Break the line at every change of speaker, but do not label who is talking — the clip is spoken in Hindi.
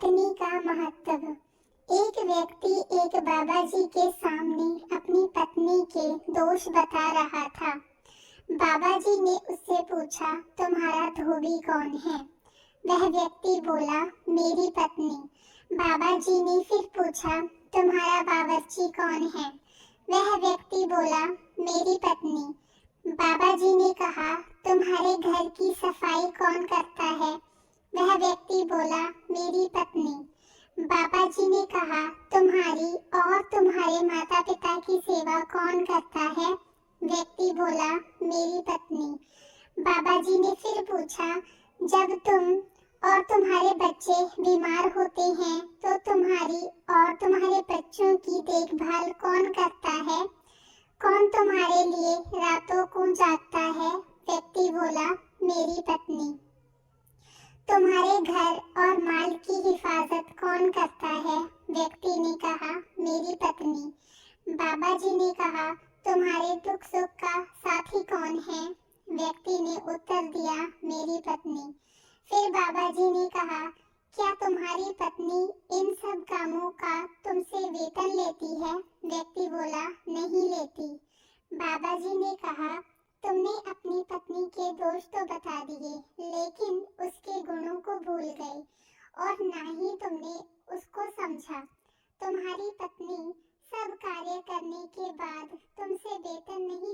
पत्नी का महत्व। एक व्यक्ति एक बाबा जी के सामने अपनी पत्नी के दोष बता रहा था। बाबा जी ने उससे पूछा, तुम्हारा धोबी कौन है? वह व्यक्ति बोला, मेरी पत्नी। बाबा जी ने फिर पूछा, तुम्हारा बावर्ची कौन है? वह व्यक्ति बोला, मेरी पत्नी। बाबा जी ने कहा, तुम्हारे घर की सफाई कौन करता है? वह व्यक्ति बोला, मेरी पत्नी। बाबा जी ने कहा, तुम्हारी और तुम्हारे माता पिता की सेवा कौन करता है? व्यक्ति बोला, मेरी पत्नी। बाबा जी ने फिर पूछा, जब तुम और तुम्हारे बच्चे बीमार होते हैं तो तुम्हारी और तुम्हारे बच्चों की देखभाल कौन करता है? कौन तुम्हारे लिए रातों को जागता है? व्यक्ति बोला, मेरी पत्नी। तुम्हारे घर और माल की हिफाजत कौन करता है? व्यक्ति ने कहा, मेरी पत्नी। बाबा जी ने कहा, तुम्हारे दुख सुख का साथी कौन है? व्यक्ति ने उत्तर दिया, मेरी पत्नी। फिर बाबा जी ने कहा, क्या तुम्हारी पत्नी इन सब कामों का तुमसे वेतन लेती है? व्यक्ति बोला, नहीं लेती। बाबा जी ने कहा, तुमने अपनी पत्नी के दोष तो बता दिए, लेकिन उसके गुणों को भूल गए और ना ही तुमने उसको समझा। तुम्हारी पत्नी सब कार्य करने के बाद तुमसे वेतन नहीं